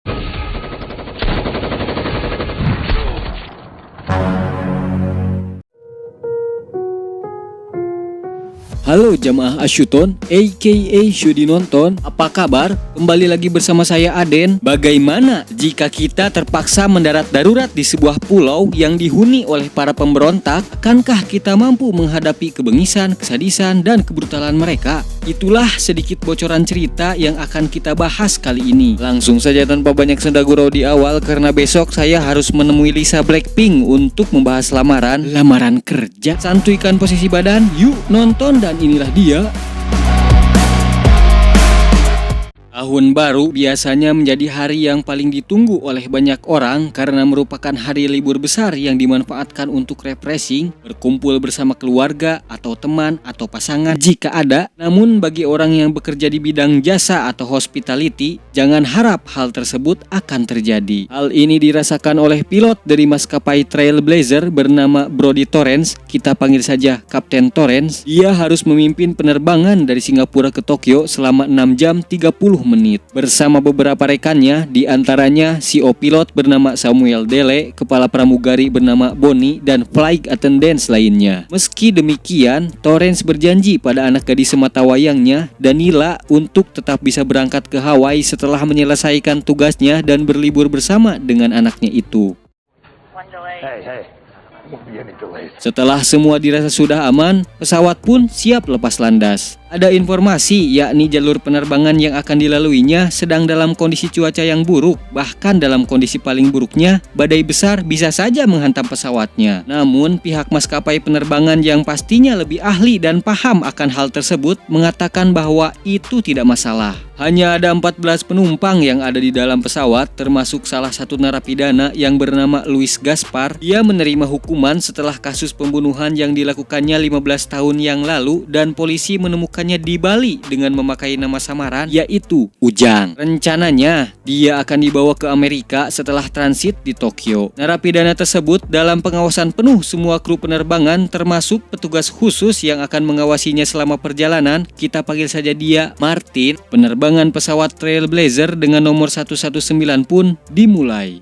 Halo jamaah Asyuton, aka Syudi Nonton, apa kabar? Kembali lagi bersama saya Aden. Bagaimana jika kita terpaksa mendarat darurat di sebuah pulau yang dihuni oleh para pemberontak? Akankah kita mampu menghadapi kebengisan, kesadisan, dan kebrutalan mereka? Itulah sedikit bocoran cerita yang akan kita bahas kali ini. Langsung saja tanpa banyak senda gurau di awal, karena besok saya harus menemui Lisa Blackpink untuk membahas lamaran kerja. Santuikan posisi badan, yuk nonton, dan inilah dia. Tahun baru biasanya menjadi hari yang paling ditunggu oleh banyak orang karena merupakan hari libur besar yang dimanfaatkan untuk refreshing, berkumpul bersama keluarga atau teman atau pasangan jika ada. Namun bagi orang yang bekerja di bidang jasa atau hospitality, jangan harap hal tersebut akan terjadi. Hal ini dirasakan oleh pilot dari maskapai Trailblazer bernama Brodie Torrance, kita panggil saja Kapten Torrance. Dia harus memimpin penerbangan dari Singapura ke Tokyo selama 6 jam 30 menit bersama beberapa rekannya, di antaranya CEO pilot bernama Samuel Dele, kepala pramugari bernama Bonnie, dan flight attendants lainnya. Meski demikian, Torrance berjanji pada anak gadis sematawayangnya, Danila, untuk tetap bisa berangkat ke Hawaii setelah menyelesaikan tugasnya dan berlibur bersama dengan anaknya itu. Setelah semua dirasa sudah aman, pesawat pun siap lepas landas. Ada informasi yakni jalur penerbangan yang akan dilaluinya sedang dalam kondisi cuaca yang buruk. Bahkan dalam kondisi paling buruknya, badai besar bisa saja menghantam pesawatnya. Namun pihak maskapai penerbangan yang pastinya lebih ahli dan paham akan hal tersebut mengatakan bahwa itu tidak masalah. Hanya ada 14 penumpang yang ada di dalam pesawat, termasuk salah satu narapidana yang bernama Luis Gaspar. Dia menerima hukuman setelah kasus pembunuhan yang dilakukannya 15 tahun yang lalu, dan polisi menemukannya di Bali dengan memakai nama samaran yaitu Ujang. Rencananya dia akan dibawa ke Amerika setelah transit di Tokyo. Narapidana tersebut dalam pengawasan penuh semua kru penerbangan, termasuk petugas khusus yang akan mengawasinya selama perjalanan. Kita panggil saja dia Martin. Penerbangan pesawat Trailblazer dengan nomor 119 pun dimulai.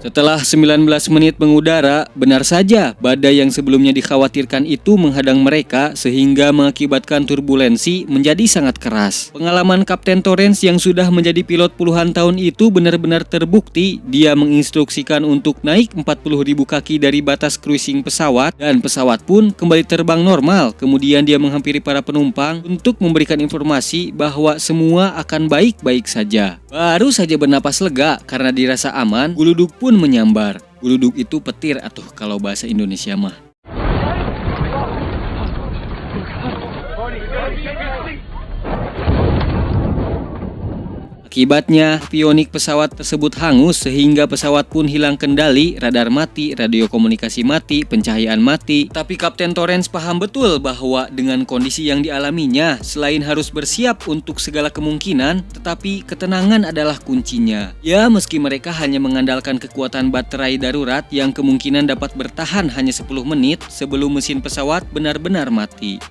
Setelah 19 menit mengudara, benar saja badai yang sebelumnya dikhawatirkan itu menghadang mereka sehingga mengakibatkan turbulensi menjadi sangat keras. Pengalaman Kapten Torrance yang sudah menjadi pilot puluhan tahun itu benar-benar terbukti. Dia menginstruksikan untuk naik 40.000 kaki dari batas cruising pesawat, dan pesawat pun kembali terbang normal. Kemudian dia menghampiri para penumpang untuk memberikan informasi bahwa semua akan baik-baik saja. Baru saja bernapas lega karena dirasa aman, Guludug pun menyambar. Guludug itu petir atau kalau bahasa Indonesia mah. Akibatnya, avionik pesawat tersebut hangus sehingga pesawat pun hilang kendali, radar mati, radio komunikasi mati, pencahayaan mati. Tapi Kapten Torrance paham betul bahwa dengan kondisi yang dialaminya, selain harus bersiap untuk segala kemungkinan, tetapi ketenangan adalah kuncinya. Ya, meski mereka hanya mengandalkan kekuatan baterai darurat yang kemungkinan dapat bertahan hanya 10 menit sebelum mesin pesawat benar-benar mati.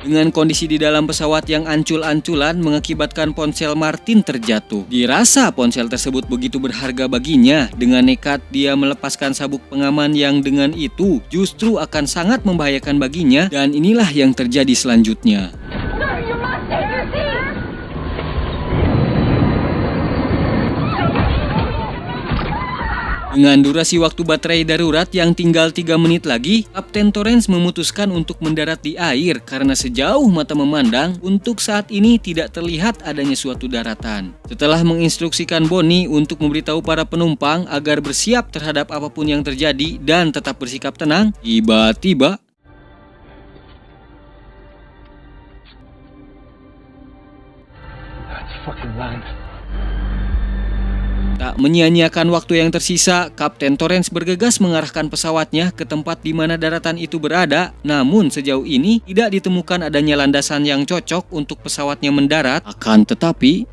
Dengan kondisi di dalam pesawat yang ancul-anculan mengakibatkan ponsel Martin terjatuh. Dirasa ponsel tersebut begitu berharga baginya, dengan nekat dia melepaskan sabuk pengaman yang dengan itu justru akan sangat membahayakan baginya, dan inilah yang terjadi selanjutnya. Dengan durasi waktu baterai darurat yang tinggal 3 menit lagi, Kapten Torrance memutuskan untuk mendarat di air karena sejauh mata memandang, untuk saat ini tidak terlihat adanya suatu daratan. Setelah menginstruksikan Bonnie untuk memberitahu para penumpang agar bersiap terhadap apapun yang terjadi dan tetap bersikap tenang, tiba-tiba tak menyia-nyiakan waktu yang tersisa, Kapten Torrance bergegas mengarahkan pesawatnya ke tempat di mana daratan itu berada. Namun sejauh ini tidak ditemukan adanya landasan yang cocok untuk pesawatnya mendarat. Akan tetapi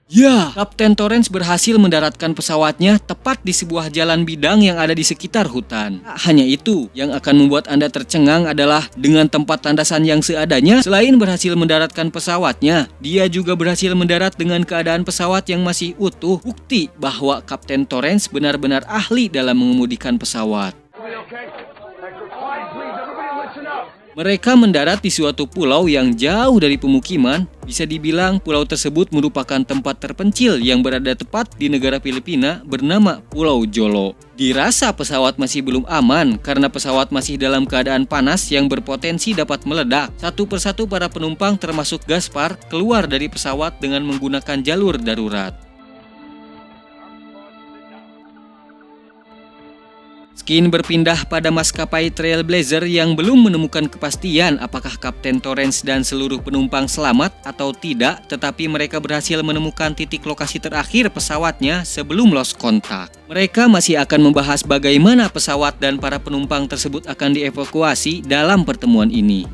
Ya, Kapten Torrens berhasil mendaratkan pesawatnya tepat di sebuah jalan bidang yang ada di sekitar hutan. Tak hanya itu, yang akan membuat Anda tercengang adalah dengan tempat landasan yang seadanya, selain berhasil mendaratkan pesawatnya, dia juga berhasil mendarat dengan keadaan pesawat yang masih utuh, bukti bahwa Kapten Torrens benar-benar ahli dalam mengemudikan pesawat. Mereka mendarat di suatu pulau yang jauh dari pemukiman. Bisa dibilang pulau tersebut merupakan tempat terpencil yang berada tepat di negara Filipina bernama Pulau Jolo. Dirasa pesawat masih belum aman karena pesawat masih dalam keadaan panas yang berpotensi dapat meledak. Satu persatu para penumpang termasuk Gaspar keluar dari pesawat dengan menggunakan jalur darurat. Skin berpindah pada maskapai Trailblazer yang belum menemukan kepastian apakah Kapten Torrens dan seluruh penumpang selamat atau tidak, tetapi mereka berhasil menemukan titik lokasi terakhir pesawatnya sebelum lost kontak. Mereka masih akan membahas bagaimana pesawat dan para penumpang tersebut akan dievakuasi dalam pertemuan ini.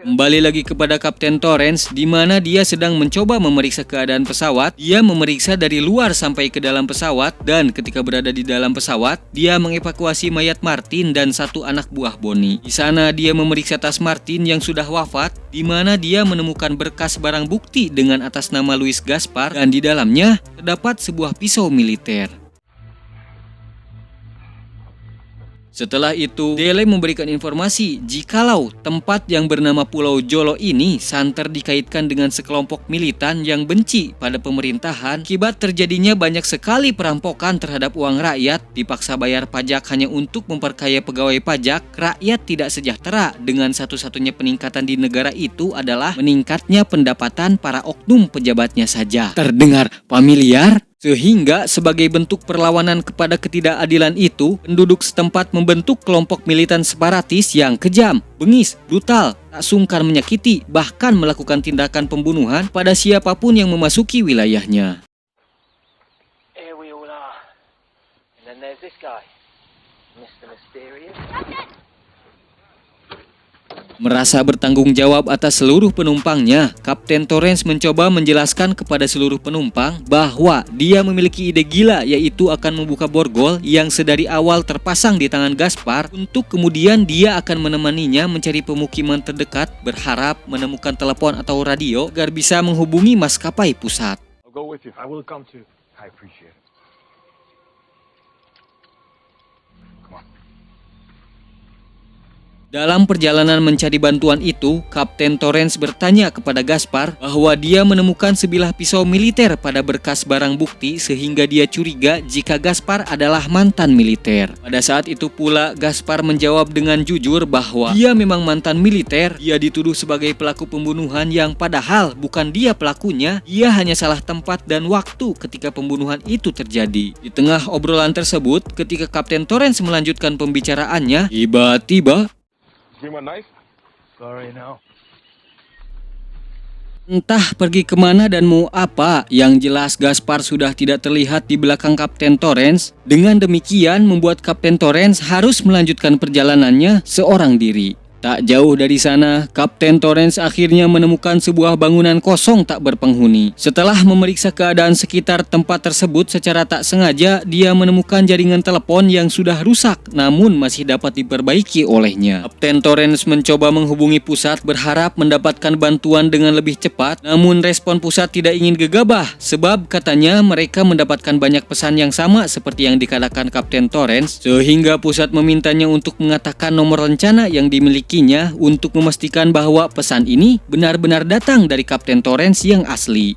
Kembali lagi kepada Kapten Torrens, di mana dia sedang mencoba memeriksa keadaan pesawat. Dia memeriksa dari luar sampai ke dalam pesawat, dan ketika berada di dalam pesawat, dia mengevakuasi mayat Martin dan satu anak buah Bonnie. Di sana dia memeriksa tas Martin yang sudah wafat, di mana dia menemukan berkas barang bukti dengan atas nama Luis Gaspar, dan di dalamnya terdapat sebuah pisau militer. Setelah itu, Dele memberikan informasi jikalau tempat yang bernama Pulau Jolo ini santer dikaitkan dengan sekelompok militan yang benci pada pemerintahan. Akibat terjadinya banyak sekali perampokan terhadap uang rakyat, dipaksa bayar pajak hanya untuk memperkaya pegawai pajak, rakyat tidak sejahtera. Dengan satu-satunya peningkatan di negara itu adalah meningkatnya pendapatan para oknum pejabatnya saja. Terdengar familiar? Sehingga sebagai bentuk perlawanan kepada ketidakadilan itu, penduduk setempat membentuk kelompok militan separatis yang kejam, bengis, brutal, tak sungkan menyakiti, bahkan melakukan tindakan pembunuhan pada siapapun yang memasuki wilayahnya. Here we all are. And then there's this guy, Mr. Mysterious. Merasa bertanggung jawab atas seluruh penumpangnya, Kapten Torrens mencoba menjelaskan kepada seluruh penumpang bahwa dia memiliki ide gila, yaitu akan membuka borgol yang sedari awal terpasang di tangan Gaspar, untuk kemudian dia akan menemaninya mencari pemukiman terdekat, berharap menemukan telepon atau radio agar bisa menghubungi maskapai pusat. I'll go with you. I will come too. I appreciate it. Dalam perjalanan mencari bantuan itu, Kapten Torrens bertanya kepada Gaspar bahwa dia menemukan sebilah pisau militer pada berkas barang bukti, sehingga dia curiga jika Gaspar adalah mantan militer. Pada saat itu pula, Gaspar menjawab dengan jujur bahwa dia memang mantan militer. Dia dituduh sebagai pelaku pembunuhan yang padahal bukan dia pelakunya. Dia hanya salah tempat dan waktu ketika pembunuhan itu terjadi. Di tengah obrolan tersebut, ketika Kapten Torrens melanjutkan pembicaraannya, tiba-tiba See my knife? Sorry, no. entah pergi kemana dan mau apa, yang jelas Gaspar sudah tidak terlihat di belakang Kapten Torrens. Dengan demikian membuat Kapten Torrens harus melanjutkan perjalanannya seorang diri. Tak jauh dari sana, Kapten Torrens akhirnya menemukan sebuah bangunan kosong tak berpenghuni. Setelah memeriksa keadaan sekitar tempat tersebut secara tak sengaja, dia menemukan jaringan telepon yang sudah rusak namun masih dapat diperbaiki olehnya. Kapten Torrens mencoba menghubungi pusat berharap mendapatkan bantuan dengan lebih cepat, namun respon pusat tidak ingin gegabah sebab katanya mereka mendapatkan banyak pesan yang sama seperti yang dikatakan Kapten Torrens, sehingga pusat memintanya untuk mengatakan nomor rencana yang dimiliki untuk memastikan bahwa pesan ini benar-benar datang dari Kapten Torrens yang asli.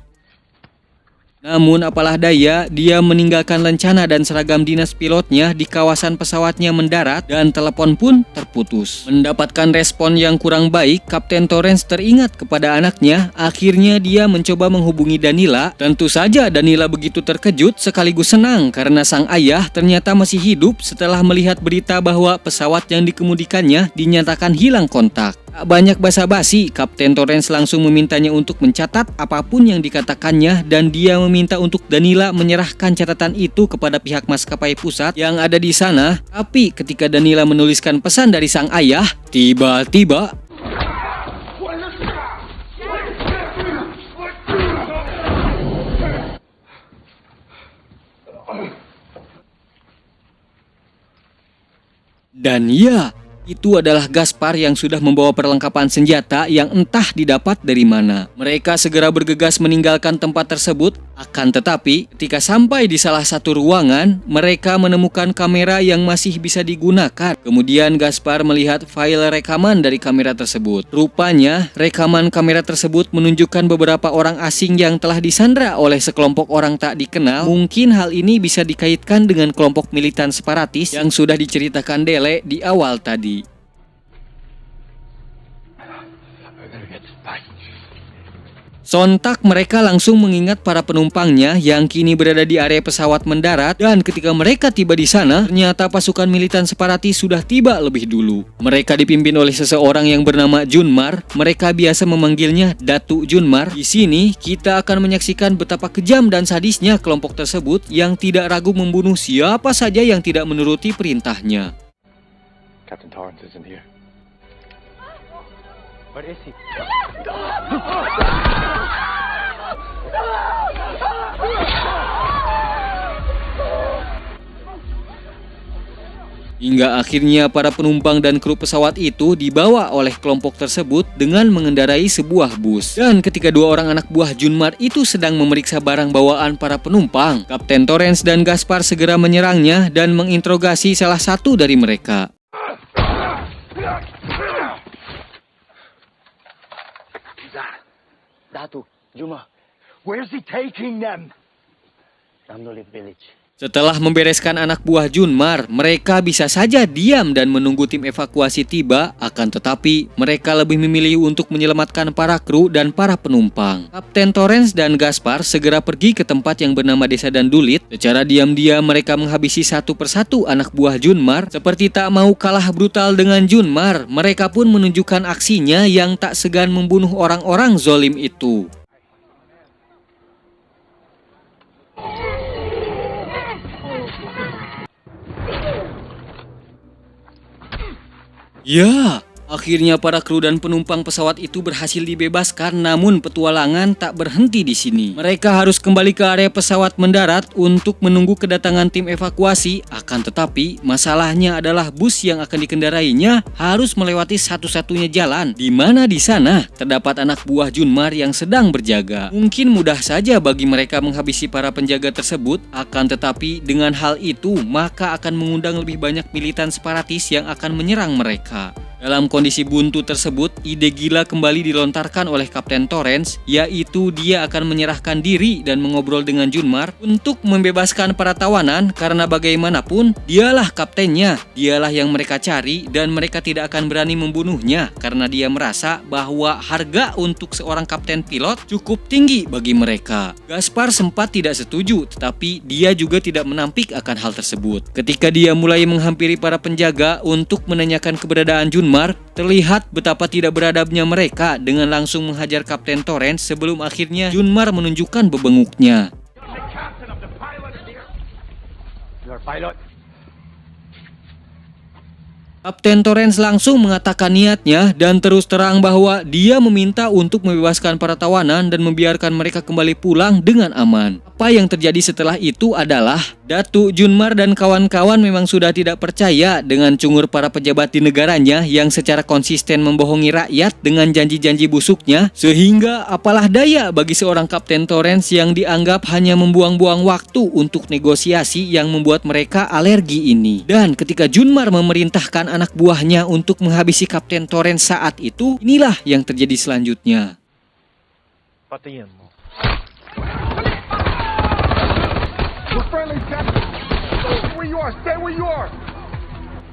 Namun apalah daya, dia meninggalkan lencana dan seragam dinas pilotnya di kawasan pesawatnya mendarat dan telepon pun terputus. Mendapatkan respon yang kurang baik, Kapten Torrens teringat kepada anaknya. Akhirnya dia mencoba menghubungi Danila. Tentu saja Danila begitu terkejut sekaligus senang karena sang ayah ternyata masih hidup setelah melihat berita bahwa pesawat yang dikemudikannya dinyatakan hilang kontak. Tak banyak basa-basi, Kapten Torrens langsung memintanya untuk mencatat apapun yang dikatakannya, dan dia meminta untuk Danila menyerahkan catatan itu kepada pihak maskapai pusat yang ada di sana. Tapi ketika Danila menuliskan pesan dari sang ayah, tiba-tiba Dan ya, itu adalah Gaspar yang sudah membawa perlengkapan senjata yang entah didapat dari mana. Mereka segera bergegas meninggalkan tempat tersebut. Akan tetapi, ketika sampai di salah satu ruangan, mereka menemukan kamera yang masih bisa digunakan. Kemudian Gaspar melihat file rekaman dari kamera tersebut. Rupanya, rekaman kamera tersebut menunjukkan beberapa orang asing yang telah disandra oleh sekelompok orang tak dikenal. Mungkin hal ini bisa dikaitkan dengan kelompok militan separatis yang sudah diceritakan Dele di awal tadi. Sontak mereka langsung mengingat para penumpangnya yang kini berada di area pesawat mendarat, dan ketika mereka tiba di sana, ternyata pasukan militan separatis sudah tiba lebih dulu. Mereka dipimpin oleh seseorang yang bernama Junmar. Mereka biasa memanggilnya Datuk Junmar. Di sini kita akan menyaksikan betapa kejam dan sadisnya kelompok tersebut yang tidak ragu membunuh siapa saja yang tidak menuruti perintahnya. Captain Torrance isn't here. Where is he? Hingga akhirnya para penumpang dan kru pesawat itu dibawa oleh kelompok tersebut dengan mengendarai sebuah bus. Dan ketika dua orang anak buah Junmar itu sedang memeriksa barang bawaan para penumpang, Kapten Torrance dan Gaspar segera menyerangnya dan menginterogasi salah satu dari mereka. Datu, Juma, where's he taking them? Ramdolid village. Setelah membereskan anak buah Junmar, mereka bisa saja diam dan menunggu tim evakuasi tiba. Akan tetapi, mereka lebih memilih untuk menyelamatkan para kru dan para penumpang. Kapten Torrance dan Gaspar segera pergi ke tempat yang bernama Desa Dandulit. Secara diam-diam mereka menghabisi satu persatu anak buah Junmar. Seperti tak mau kalah brutal dengan Junmar, mereka pun menunjukkan aksinya yang tak segan membunuh orang-orang zolim itu. Ya, akhirnya para kru dan penumpang pesawat itu berhasil dibebaskan, namun petualangan tak berhenti di sini. Mereka harus kembali ke area pesawat mendarat untuk menunggu kedatangan tim evakuasi. Akan tetapi, masalahnya adalah bus yang akan dikendarainya harus melewati satu-satunya jalan, di mana di sana terdapat anak buah Junmar yang sedang berjaga. Mungkin mudah saja bagi mereka menghabisi para penjaga tersebut, akan tetapi dengan hal itu maka akan mengundang lebih banyak militan separatis yang akan menyerang mereka. Dalam kondisi buntu tersebut, ide gila kembali dilontarkan oleh Kapten Torrance, yaitu dia akan menyerahkan diri dan mengobrol dengan Junmar untuk membebaskan para tawanan, karena bagaimanapun dialah kaptennya, dialah yang mereka cari, dan mereka tidak akan berani membunuhnya karena dia merasa bahwa harga untuk seorang kapten pilot cukup tinggi bagi mereka. Gaspar sempat tidak setuju, tetapi dia juga tidak menampik akan hal tersebut. Ketika dia mulai menghampiri para penjaga untuk menanyakan keberadaan Junmar, terlihat betapa tidak beradabnya mereka dengan langsung menghajar Kapten Torrance sebelum akhirnya Junmar menunjukkan bebenguknya. Kapten Torrance langsung mengatakan niatnya dan terus terang bahwa dia meminta untuk membebaskan para tawanan dan membiarkan mereka kembali pulang dengan aman. Apa yang terjadi setelah itu adalah Datuk Junmar dan kawan-kawan memang sudah tidak percaya dengan cungur para pejabat di negaranya yang secara konsisten membohongi rakyat dengan janji-janji busuknya, sehingga apalah daya bagi seorang Kapten Torrance yang dianggap hanya membuang-buang waktu untuk negosiasi yang membuat mereka alergi ini. Dan ketika Junmar memerintahkan anak buahnya untuk menghabisi Kapten Torrance saat itu, inilah yang terjadi selanjutnya. Patingin mo.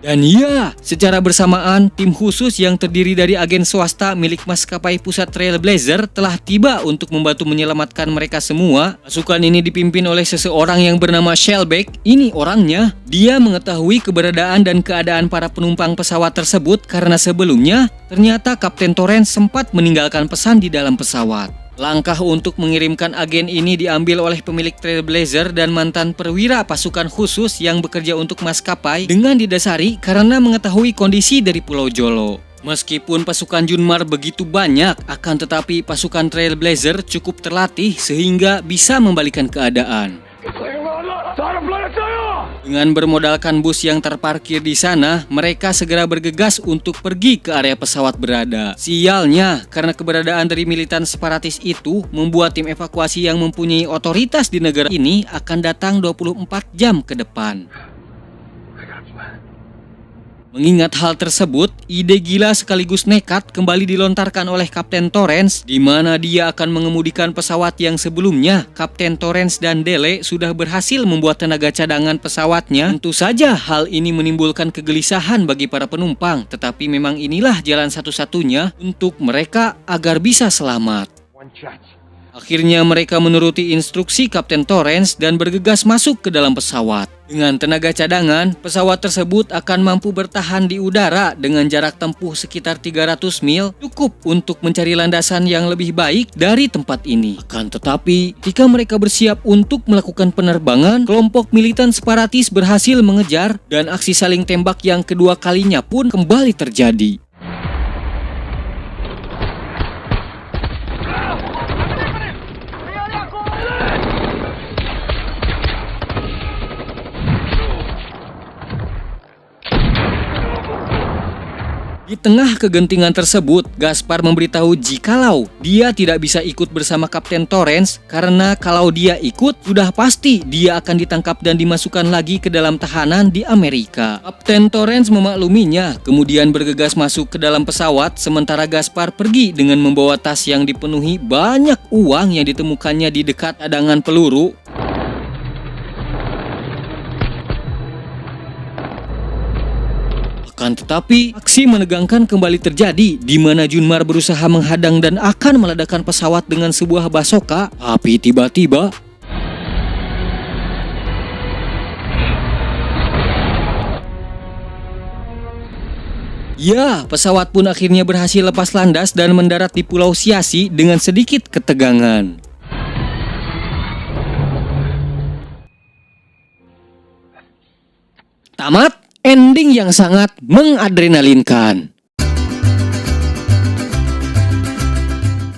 Dan ya, secara bersamaan, tim khusus yang terdiri dari agen swasta milik maskapai pusat Trailblazer telah tiba untuk membantu menyelamatkan mereka semua. Pasukan ini dipimpin oleh seseorang yang bernama Shellback. Ini orangnya. Dia mengetahui keberadaan dan keadaan para penumpang pesawat tersebut karena sebelumnya ternyata Kapten Torrance sempat meninggalkan pesan di dalam pesawat. Langkah untuk mengirimkan agen ini diambil oleh pemilik Trailblazer dan mantan perwira pasukan khusus yang bekerja untuk maskapai dengan didasari karena mengetahui kondisi dari Pulau Jolo. Meskipun pasukan Junmar begitu banyak, akan tetapi pasukan Trailblazer cukup terlatih sehingga bisa membalikan keadaan. Dengan bermodalkan bus yang terparkir di sana, mereka segera bergegas untuk pergi ke area pesawat berada. Sialnya, karena keberadaan dari militan separatis itu membuat tim evakuasi yang mempunyai otoritas di negara ini akan datang 24 jam ke depan. Mengingat hal tersebut, ide gila sekaligus nekat kembali dilontarkan oleh Kapten Torrance, di mana dia akan mengemudikan pesawat yang sebelumnya Kapten Torrance dan Dele sudah berhasil membuat tenaga cadangan pesawatnya. Tentu saja hal ini menimbulkan kegelisahan bagi para penumpang, tetapi memang inilah jalan satu-satunya untuk mereka agar bisa selamat. Akhirnya mereka menuruti instruksi Kapten Torrance dan bergegas masuk ke dalam pesawat. Dengan tenaga cadangan, pesawat tersebut akan mampu bertahan di udara dengan jarak tempuh sekitar 300 mil, cukup untuk mencari landasan yang lebih baik dari tempat ini. Akan tetapi, ketika mereka bersiap untuk melakukan penerbangan, kelompok militan separatis berhasil mengejar dan aksi saling tembak yang kedua kalinya pun kembali terjadi. Di tengah kegentingan tersebut, Gaspar memberitahu jikalau dia tidak bisa ikut bersama Kapten Torrance karena kalau dia ikut, sudah pasti dia akan ditangkap dan dimasukkan lagi ke dalam tahanan di Amerika. Kapten Torrance memakluminya, kemudian bergegas masuk ke dalam pesawat sementara Gaspar pergi dengan membawa tas yang dipenuhi banyak uang yang ditemukannya di dekat cadangan peluru. Akan tetapi, aksi menegangkan kembali terjadi di mana Junmar berusaha menghadang dan akan meledakkan pesawat dengan sebuah basoka, tapi tiba-tiba ya, pesawat pun akhirnya berhasil lepas landas dan mendarat di Pulau Siasi dengan sedikit ketegangan. Tamat. Ending yang sangat mengadrenalinkan.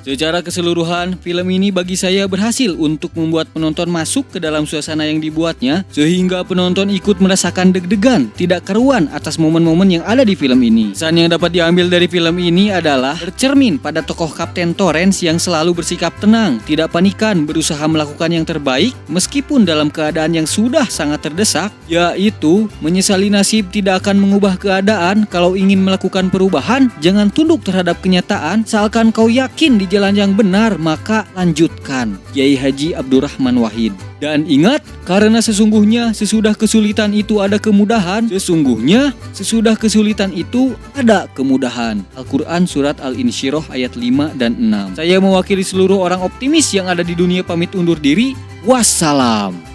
Secara keseluruhan, film ini bagi saya berhasil untuk membuat penonton masuk ke dalam suasana yang dibuatnya, sehingga penonton ikut merasakan deg-degan, tidak karuan atas momen-momen yang ada di film ini. Pesan yang dapat diambil dari film ini adalah bercermin pada tokoh Kapten Torrance yang selalu bersikap tenang, tidak panikan, berusaha melakukan yang terbaik meskipun dalam keadaan yang sudah sangat terdesak, yaitu menyesali nasib tidak akan mengubah keadaan. Kalau ingin melakukan perubahan, jangan tunduk terhadap kenyataan, asalkan kau yakin di jalan yang benar, maka lanjutkan. Kiai Haji Abdurrahman Wahid. Dan ingat, karena sesungguhnya sesudah kesulitan itu ada kemudahan, sesungguhnya sesudah kesulitan itu ada kemudahan. Al-Quran Surat Al-Insyirah ayat 5 dan 6. Saya mewakili seluruh orang optimis yang ada di dunia pamit undur diri. Wassalam.